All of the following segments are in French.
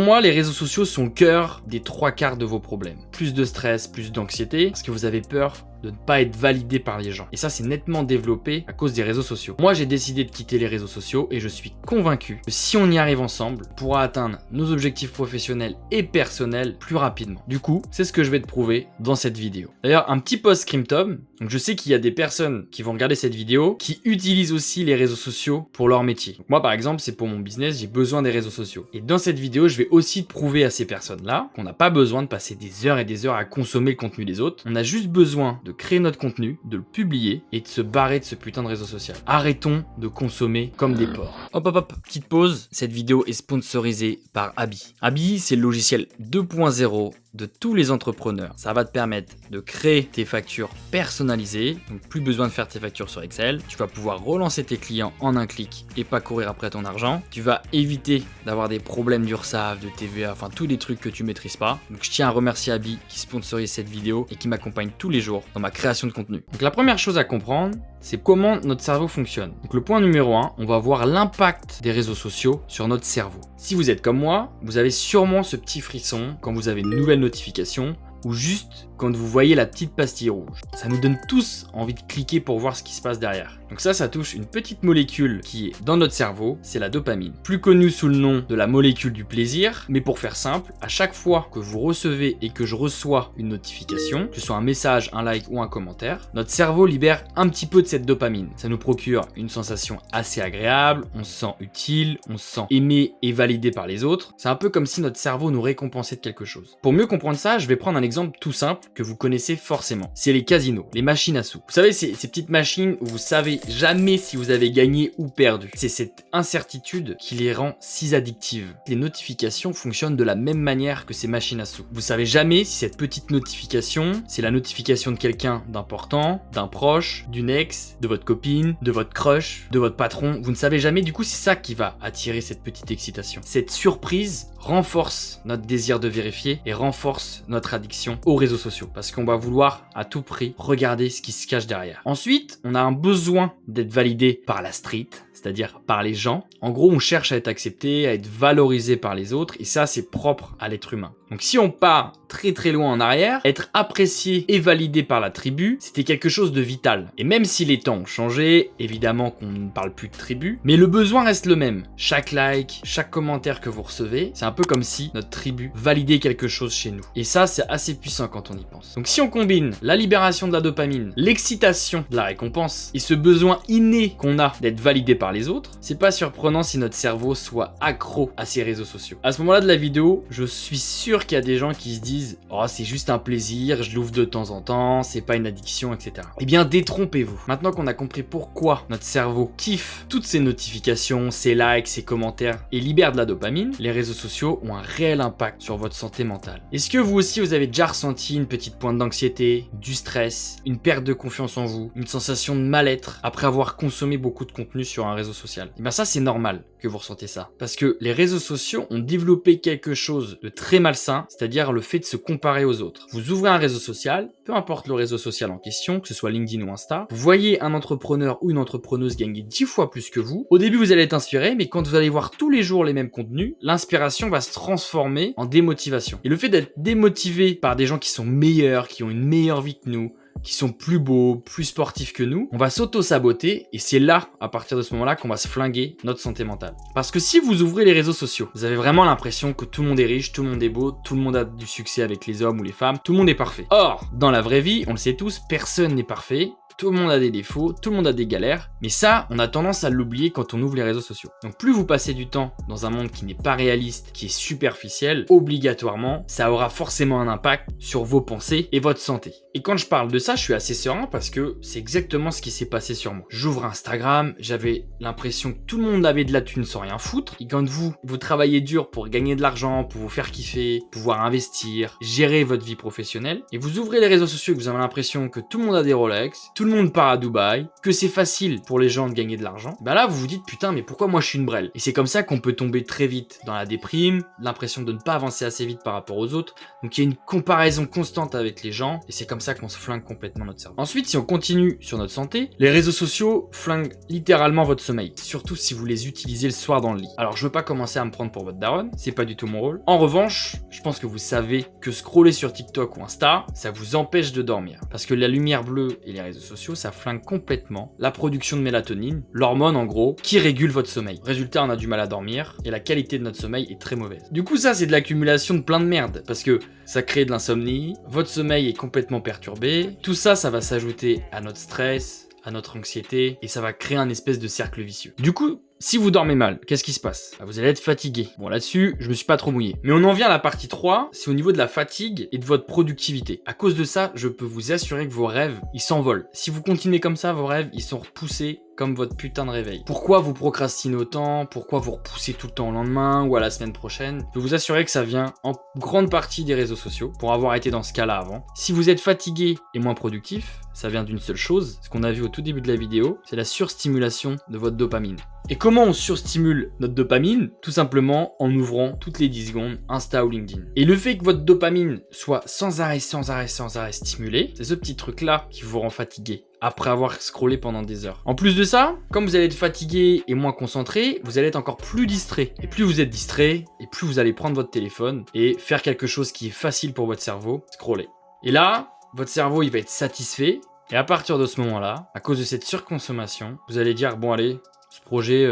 Pour moi, les réseaux sociaux sont le cœur des 3/4 de vos problèmes. Plus de stress, plus d'anxiété, parce que vous avez peur de ne pas être validé par les gens. Et ça, c'est nettement développé à cause des réseaux sociaux. Moi, j'ai décidé de quitter les réseaux sociaux et je suis convaincu que si on y arrive ensemble, on pourra atteindre nos objectifs professionnels et personnels plus rapidement. Du coup, c'est ce que je vais te prouver dans cette vidéo. D'ailleurs, un petit post-scriptum. Donc, je sais qu'il y a des personnes qui vont regarder cette vidéo qui utilisent aussi les réseaux sociaux pour leur métier. Donc, moi, par exemple, c'est pour mon business, j'ai besoin des réseaux sociaux. Et dans cette vidéo, je vais aussi te prouver à ces personnes-là qu'on n'a pas besoin de passer des heures et des heures à consommer le contenu des autres. On a juste besoin de créer notre contenu, de le publier et de se barrer de ce putain de réseau social. Arrêtons de consommer comme des porcs. Hop hop hop, petite pause. Cette vidéo est sponsorisée par Abi. Abi, c'est le logiciel 2.0 de tous les entrepreneurs. Ça va te permettre de créer tes factures personnalisées, donc plus besoin de faire tes factures sur Excel. Tu vas pouvoir relancer tes clients en un clic et pas courir après ton argent. Tu vas éviter d'avoir des problèmes d'URSSAF, de TVA, enfin tous les trucs que tu maîtrises pas. Donc je tiens à remercier Abi qui sponsorise cette vidéo et qui m'accompagne tous les jours dans ma création de contenu. Donc la première chose à comprendre, c'est comment notre cerveau fonctionne. Donc le point numéro 1, on va voir l'impact des réseaux sociaux sur notre cerveau. Si vous êtes comme moi, vous avez sûrement ce petit frisson quand vous avez une nouvelle notification ou juste quand vous voyez la petite pastille rouge. Ça nous donne tous envie de cliquer pour voir ce qui se passe derrière. Donc ça touche une petite molécule qui est dans notre cerveau, c'est la dopamine. Plus connue sous le nom de la molécule du plaisir, mais pour faire simple, à chaque fois que vous recevez et que je reçois une notification, que ce soit un message, un like ou un commentaire, notre cerveau libère un petit peu de cette dopamine. Ça nous procure une sensation assez agréable, on se sent utile, on se sent aimé et validé par les autres. C'est un peu comme si notre cerveau nous récompensait de quelque chose. Pour mieux comprendre ça, je vais prendre un exemple tout simple que vous connaissez forcément. C'est les casinos, les machines à sous. Vous savez, ces petites machines où vous savez jamais si vous avez gagné ou perdu. C'est cette incertitude qui les rend si addictives. Les notifications fonctionnent de la même manière que ces machines à sous. Vous savez jamais si cette petite notification, c'est la notification de quelqu'un d'important, d'un proche, d'une ex, de votre copine, de votre crush, de votre patron. Vous ne savez jamais, du coup, c'est ça qui va attirer cette petite excitation. Cette surprise renforce notre désir de vérifier et renforce notre addiction aux réseaux sociaux parce qu'on va vouloir à tout prix regarder ce qui se cache derrière. Ensuite, on a un besoin d'être validé par la street, c'est-à-dire par les gens. En gros, on cherche à être accepté, à être valorisé par les autres et ça, c'est propre à l'être humain. Donc si on part très très loin en arrière, être apprécié et validé par la tribu, c'était quelque chose de vital. Et même si les temps ont changé, évidemment qu'on ne parle plus de tribu, mais le besoin reste le même. Chaque like, chaque commentaire que vous recevez, c'est un peu comme si notre tribu validait quelque chose chez nous. Et ça, c'est assez puissant quand on y pense. Donc si on combine la libération de la dopamine, l'excitation de la récompense et ce besoin inné qu'on a d'être validé par les autres, c'est pas surprenant si notre cerveau soit accro à ces réseaux sociaux. À ce moment-là de la vidéo, je suis sûr qu'il y a des gens qui se disent « Oh, c'est juste un plaisir, je l'ouvre de temps en temps, c'est pas une addiction, etc. » Eh bien, détrompez-vous. Maintenant qu'on a compris pourquoi notre cerveau kiffe toutes ces notifications, ces likes, ces commentaires et libère de la dopamine, les réseaux sociaux ont un réel impact sur votre santé mentale. Est-ce que vous aussi, vous avez déjà ressenti une petite pointe d'anxiété, du stress, une perte de confiance en vous, une sensation de mal-être après avoir consommé beaucoup de contenu sur un réseau social? Et bien ça, c'est normal que vous ressentez ça. Parce que les réseaux sociaux ont développé quelque chose de très malsain, c'est-à-dire le fait de se comparer aux autres. Vous ouvrez un réseau social, peu importe le réseau social en question, que ce soit LinkedIn ou Insta, vous voyez un entrepreneur ou une entrepreneuse gagner 10 fois plus que vous. Au début, vous allez être inspiré, mais quand vous allez voir tous les jours les mêmes contenus, l'inspiration va se transformer en démotivation. Et le fait d'être démotivé par des gens qui sont meilleurs, qui ont une meilleure vie que nous, qui sont plus beaux, plus sportifs que nous, on va s'auto-saboter et c'est là, à partir de ce moment-là, qu'on va se flinguer notre santé mentale. Parce que si vous ouvrez les réseaux sociaux, vous avez vraiment l'impression que tout le monde est riche, tout le monde est beau, tout le monde a du succès avec les hommes ou les femmes, tout le monde est parfait. Or, dans la vraie vie, on le sait tous, personne n'est parfait. Tout le monde a des défauts, tout le monde a des galères, mais ça, on a tendance à l'oublier quand on ouvre les réseaux sociaux. Donc plus vous passez du temps dans un monde qui n'est pas réaliste, qui est superficiel, obligatoirement, ça aura forcément un impact sur vos pensées et votre santé. Et quand je parle de ça, je suis assez serein parce que c'est exactement ce qui s'est passé sur moi. J'ouvre Instagram, j'avais l'impression que tout le monde avait de la thune sans rien foutre, et quand vous travaillez dur pour gagner de l'argent, pour vous faire kiffer, pouvoir investir, gérer votre vie professionnelle, et vous ouvrez les réseaux sociaux et que vous avez l'impression que tout le monde a des Rolex, tout le le monde part à Dubaï, que c'est facile pour les gens de gagner de l'argent, bah là vous vous dites putain mais pourquoi moi je suis une brêle? Et c'est comme ça qu'on peut tomber très vite dans la déprime, l'impression de ne pas avancer assez vite par rapport aux autres, donc il y a une comparaison constante avec les gens, et c'est comme ça qu'on se flingue complètement notre cerveau. Ensuite, si on continue sur notre santé, les réseaux sociaux flinguent littéralement votre sommeil, surtout si vous les utilisez le soir dans le lit. Alors je veux pas commencer à me prendre pour votre daronne, c'est pas du tout mon rôle. En revanche, je pense que vous savez que scroller sur TikTok ou Insta, ça vous empêche de dormir. Parce que la lumière bleue et les réseaux sociaux, ça flingue complètement la production de mélatonine, l'hormone en gros, qui régule votre sommeil. Résultat, on a du mal à dormir et la qualité de notre sommeil est très mauvaise. Du coup, ça c'est de l'accumulation de plein de merde, parce que ça crée de l'insomnie, votre sommeil est complètement perturbé, tout ça, ça va s'ajouter à notre stress, à notre anxiété, et ça va créer un espèce de cercle vicieux. Du coup, si vous dormez mal, qu'est-ce qui se passe? Vous allez être fatigué. Bon, là-dessus, je me suis pas trop mouillé. Mais on en vient à la partie 3, c'est au niveau de la fatigue et de votre productivité. À cause de ça, je peux vous assurer que vos rêves, ils s'envolent. Si vous continuez comme ça, vos rêves, ils sont repoussés comme votre putain de réveil. Pourquoi vous procrastinez autant? Pourquoi vous repoussez tout le temps au lendemain ou à la semaine prochaine? Je peux vous assurer que ça vient en grande partie des réseaux sociaux, pour avoir été dans ce cas-là avant. Si vous êtes fatigué et moins productif, ça vient d'une seule chose, ce qu'on a vu au tout début de la vidéo, c'est la surstimulation de votre dopamine. Et comment on surstimule notre dopamine? Tout simplement en ouvrant toutes les 10 secondes Insta ou LinkedIn. Et le fait que votre dopamine soit sans arrêt stimulée, c'est ce petit truc-là qui vous rend fatigué après avoir scrollé pendant des heures. En plus de ça, comme vous allez être fatigué et moins concentré, vous allez être encore plus distrait. Et plus vous êtes distrait, et plus vous allez prendre votre téléphone et faire quelque chose qui est facile pour votre cerveau, scroller. Et là, votre cerveau, il va être satisfait. Et à partir de ce moment-là, à cause de cette surconsommation, vous allez dire, bon allez, ce projet,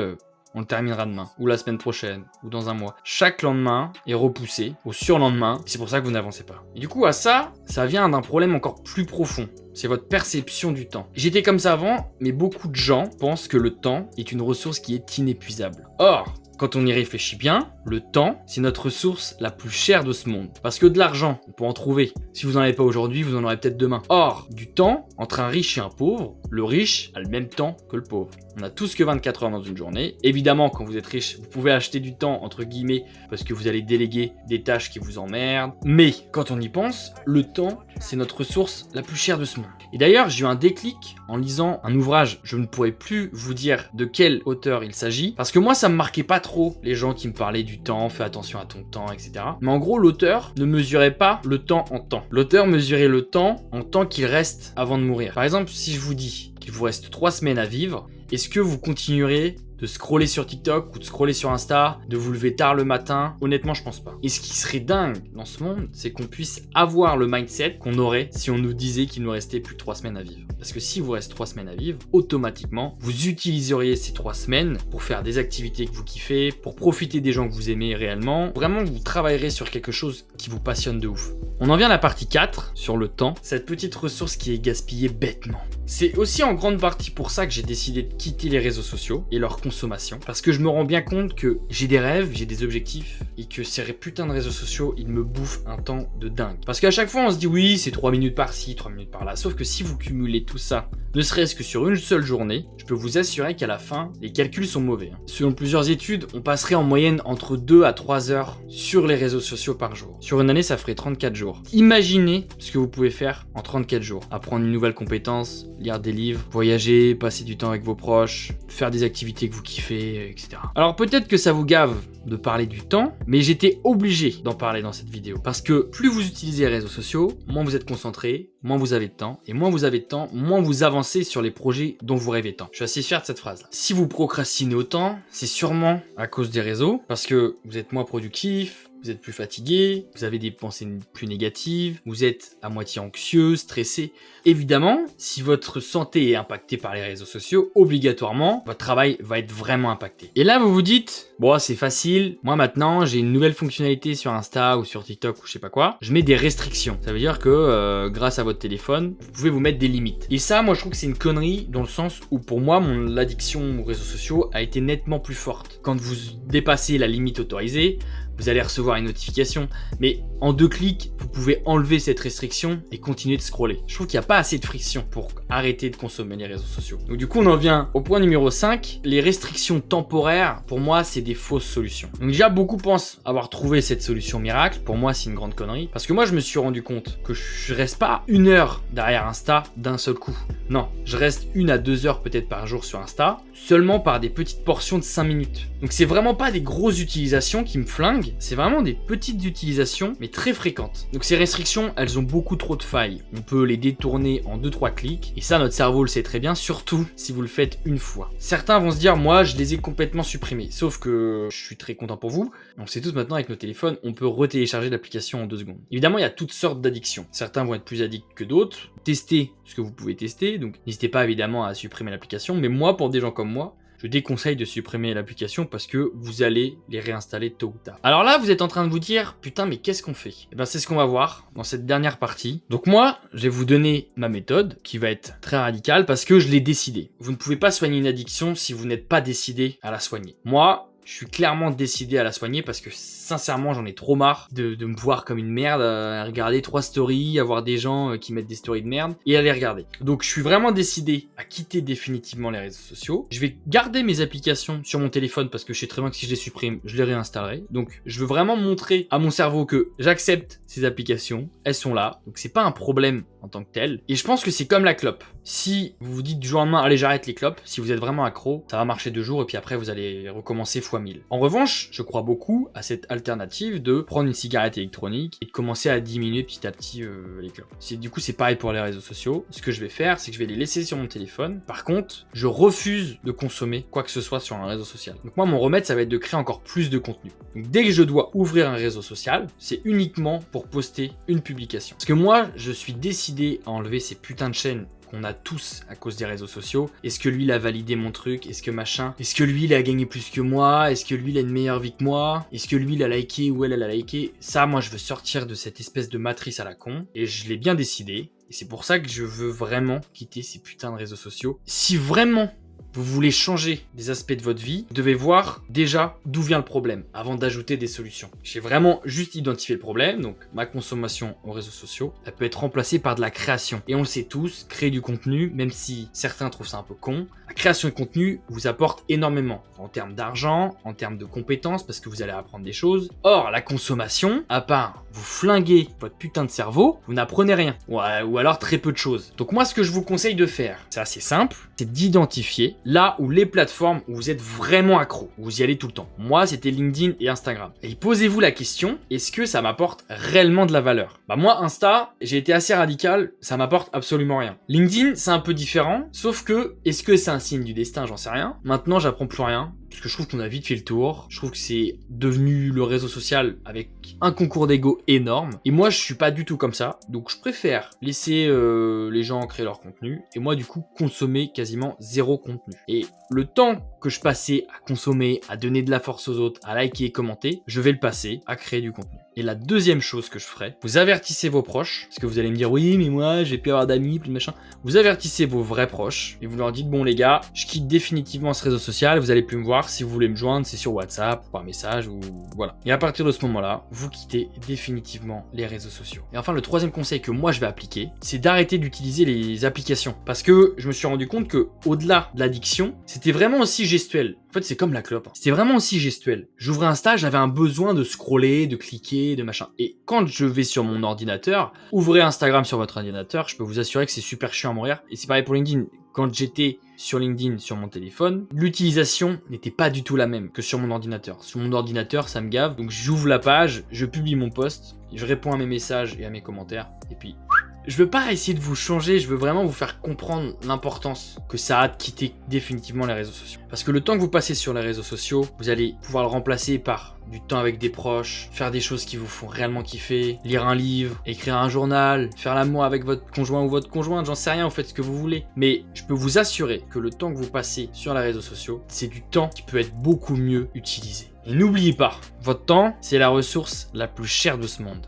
on le terminera demain, ou la semaine prochaine, ou dans un mois. Chaque lendemain est repoussé au surlendemain, et c'est pour ça que vous n'avancez pas. Et du coup, à ça vient d'un problème encore plus profond. C'est votre perception du temps. J'étais comme ça avant, mais beaucoup de gens pensent que le temps est une ressource qui est inépuisable. Or, quand on y réfléchit bien, le temps, c'est notre ressource la plus chère de ce monde. Parce que de l'argent, on peut en trouver. Si vous n'en avez pas aujourd'hui, vous en aurez peut-être demain. Or, du temps, entre un riche et un pauvre, le riche a le même temps que le pauvre. On a tous que 24 heures dans une journée. Évidemment, quand vous êtes riche, vous pouvez acheter du temps, entre guillemets, parce que vous allez déléguer des tâches qui vous emmerdent. Mais, quand on y pense, le temps, c'est notre ressource la plus chère de ce monde. Et d'ailleurs, j'ai eu un déclic en lisant un ouvrage. Je ne pourrais plus vous dire de quel auteur il s'agit, parce que moi, ça me marquait pas trop les gens qui me parlaient du temps, fais attention à ton temps, etc. Mais en gros, l'auteur ne mesurait pas le temps en temps. L'auteur mesurait le temps en temps qu'il reste avant de mourir. Par exemple, si je vous dis qu'il vous reste 3 semaines à vivre, est-ce que vous continuerez de scroller sur TikTok ou de scroller sur Insta, de vous lever tard le matin? Honnêtement, je pense pas. Et ce qui serait dingue dans ce monde, c'est qu'on puisse avoir le mindset qu'on aurait si on nous disait qu'il nous restait plus que 3 semaines à vivre. Parce que si vous reste 3 semaines à vivre, automatiquement, vous utiliseriez ces 3 semaines pour faire des activités que vous kiffez, pour profiter des gens que vous aimez réellement. Vraiment, vous travaillerez sur quelque chose qui vous passionne de ouf. On en vient à la partie 4, sur le temps, cette petite ressource qui est gaspillée bêtement. C'est aussi en grande partie pour ça que j'ai décidé de quitter les réseaux sociaux et leur consommation, parce que je me rends bien compte que j'ai des rêves, j'ai des objectifs, et que ces putains de réseaux sociaux, ils me bouffent un temps de dingue. Parce qu'à chaque fois, on se dit oui, c'est 3 minutes par-ci, 3 minutes par-là, sauf que si vous cumulez tout ça, ne serait-ce que sur une seule journée, je peux vous assurer qu'à la fin, les calculs sont mauvais. Selon plusieurs études, on passerait en moyenne entre 2 à 3 heures sur les réseaux sociaux par jour. Sur une année, ça ferait 34 jours. Imaginez ce que vous pouvez faire en 34 jours. Apprendre une nouvelle compétence, lire des livres, voyager, passer du temps avec vos proches, faire des activités que vous kiffez, etc. Alors peut-être que ça vous gave de parler du temps, mais j'étais obligé d'en parler dans cette vidéo. Parce que plus vous utilisez les réseaux sociaux, moins vous êtes concentré, moins vous avez de temps, et moins vous avez de temps, moins vous avancez sur les projets dont vous rêvez tant. Je suis assez fier de cette phrase-là. Si vous procrastinez autant, c'est sûrement à cause des réseaux, parce que vous êtes moins productif, vous êtes plus fatigué, vous avez des pensées plus négatives, vous êtes à moitié anxieux, stressé. Évidemment, si votre santé est impactée par les réseaux sociaux, obligatoirement, votre travail va être vraiment impacté. Et là, vous vous dites, bon, c'est facile, moi maintenant, j'ai une nouvelle fonctionnalité sur Insta ou sur TikTok ou je sais pas quoi, je mets des restrictions. Ça veut dire que grâce à votre téléphone, vous pouvez vous mettre des limites. Et ça, moi, je trouve que c'est une connerie dans le sens où pour moi, l'addiction aux réseaux sociaux a été nettement plus forte. Quand vous dépassez la limite autorisée, vous allez recevoir une notification, mais en 2 clics, vous pouvez enlever cette restriction et continuer de scroller. Je trouve qu'il n'y a pas assez de friction pour arrêter de consommer les réseaux sociaux. Donc du coup, on en vient au point numéro 5, les restrictions temporaires, pour moi, c'est des fausses solutions. Donc déjà, beaucoup pensent avoir trouvé cette solution miracle. Pour moi, c'est une grande connerie. Parce que moi, je me suis rendu compte que je reste pas 1 heure derrière Insta d'un seul coup. Non, je reste 1 à 2 heures peut-être par jour sur Insta, seulement par des petites portions de 5 minutes. Donc c'est vraiment pas des grosses utilisations qui me flinguent, c'est vraiment des petites utilisations, mais très fréquentes. Donc ces restrictions, elles ont beaucoup trop de failles. On peut les détourner en 2-3 clics, et ça, notre cerveau le sait très bien, surtout si vous le faites une fois. Certains vont se dire, moi, je les ai complètement supprimés, sauf que je suis très content pour vous. On sait tous maintenant avec nos téléphones, on peut retélécharger l'application en 2 secondes. Évidemment, il y a toutes sortes d'addictions. Certains vont être plus addicts que d'autres. Testez ce que vous pouvez tester, donc n'hésitez pas évidemment à supprimer l'application, mais moi, pour des gens comme moi, je déconseille de supprimer l'application parce que vous allez les réinstaller tôt ou tard. Alors là, vous êtes en train de vous dire, putain, mais qu'est-ce qu'on fait? Et bien, c'est ce qu'on va voir dans cette dernière partie. Donc moi, je vais vous donner ma méthode qui va être très radicale parce que je l'ai décidé. Vous ne pouvez pas soigner une addiction si vous n'êtes pas décidé à la soigner. Moi, je suis clairement décidé à la soigner parce que sincèrement j'en ai trop marre de me voir comme une merde à regarder 3 stories, à voir des gens qui mettent des stories de merde et à les regarder. Donc je suis vraiment décidé à quitter définitivement les réseaux sociaux. Je vais garder mes applications sur mon téléphone parce que je sais très bien que si je les supprime, je les réinstallerai. Donc je veux vraiment montrer à mon cerveau que j'accepte ces applications, elles sont là. Donc c'est pas un problème en tant que tel. Et je pense que c'est comme la clope. Si vous vous dites du jour au lendemain, allez j'arrête les clopes, si vous êtes vraiment accro, ça va marcher 2 jours et puis après vous allez recommencer x 1000. En revanche, je crois beaucoup à cette alternative de prendre une cigarette électronique et de commencer à diminuer petit à petit les clopes. Du coup, c'est pareil pour les réseaux sociaux. Ce que je vais faire, c'est que je vais les laisser sur mon téléphone. Par contre, je refuse de consommer quoi que ce soit sur un réseau social. Donc moi, mon remède, ça va être de créer encore plus de contenu. Donc dès que je dois ouvrir un réseau social, c'est uniquement pour poster une publication. Parce que moi, je suis décidé à enlever ces putains de chaînes qu'on a tous à cause des réseaux sociaux. Est-ce que lui, il a validé mon truc? Est-ce que machin? Est-ce que lui, il a gagné plus que moi? Est-ce que lui, il a une meilleure vie que moi? Est-ce que lui, il a liké ou elle a liké? Ça, moi, je veux sortir de cette espèce de matrice à la con. Et je l'ai bien décidé. Et c'est pour ça que je veux vraiment quitter ces putains de réseaux sociaux. Si vraiment vous voulez changer des aspects de votre vie, vous devez voir déjà d'où vient le problème avant d'ajouter des solutions. J'ai vraiment juste identifié le problème, donc ma consommation aux réseaux sociaux, elle peut être remplacée par de la création. Et on le sait tous, créer du contenu, même si certains trouvent ça un peu con, la création de contenu vous apporte énormément en termes d'argent, en termes de compétences, parce que vous allez apprendre des choses. Or, la consommation, à part vous flinguer votre putain de cerveau, vous n'apprenez rien, ou alors très peu de choses. Donc moi, ce que je vous conseille de faire, c'est assez simple, c'est d'identifier là où les plateformes où vous êtes vraiment accro, où vous y allez tout le temps. Moi, c'était LinkedIn et Instagram. Et posez-vous la question, est-ce que ça m'apporte réellement de la valeur? Bah moi, Insta, j'ai été assez radical, ça m'apporte absolument rien. LinkedIn, c'est un peu différent, sauf que, est-ce que c'est un signe du destin? J'en sais rien. Maintenant, j'apprends plus rien. Parce que je trouve qu'on a vite fait le tour. Je trouve que c'est devenu le réseau social avec un concours d'ego énorme. Et moi, je suis pas du tout comme ça. Donc, je préfère laisser les gens créer leur contenu. Et moi, du coup, consommer quasiment 0 contenu. Et le temps que je passais à consommer, à donner de la force aux autres, à liker et commenter, je vais le passer à créer du contenu. Et la deuxième chose que je ferai, vous avertissez vos proches, parce que vous allez me dire, oui, mais moi, j'ai plus avoir d'amis, plus de machin. Vous avertissez vos vrais proches, et vous leur dites, bon les gars, je quitte définitivement ce réseau social, vous allez plus me voir, si vous voulez me joindre, c'est sur WhatsApp, ou par message, ou voilà. Et à partir de ce moment-là, vous quittez définitivement les réseaux sociaux. Et enfin, le troisième conseil que moi je vais appliquer, c'est d'arrêter d'utiliser les applications. Parce que je me suis rendu compte que, au-delà de l'addiction, c'était vraiment aussi gestuel. En fait, c'est comme la clope. C'était vraiment aussi gestuel. J'ouvrais Insta, j'avais un besoin de scroller, de cliquer, de machin. Et quand je vais sur mon ordinateur, ouvrez Instagram sur votre ordinateur, je peux vous assurer que c'est super chiant à mourir. Et c'est pareil pour LinkedIn. Quand j'étais sur LinkedIn sur mon téléphone, l'utilisation n'était pas du tout la même que sur mon ordinateur. Sur mon ordinateur, ça me gave. Donc j'ouvre la page, je publie mon post, je réponds à mes messages et à mes commentaires. Et puis... je veux pas essayer de vous changer, je veux vraiment vous faire comprendre l'importance que ça a de quitter définitivement les réseaux sociaux. Parce que le temps que vous passez sur les réseaux sociaux, vous allez pouvoir le remplacer par du temps avec des proches, faire des choses qui vous font réellement kiffer, lire un livre, écrire un journal, faire l'amour avec votre conjoint ou votre conjointe, j'en sais rien, vous faites ce que vous voulez. Mais je peux vous assurer que le temps que vous passez sur les réseaux sociaux, c'est du temps qui peut être beaucoup mieux utilisé. Et n'oubliez pas, votre temps, c'est la ressource la plus chère de ce monde.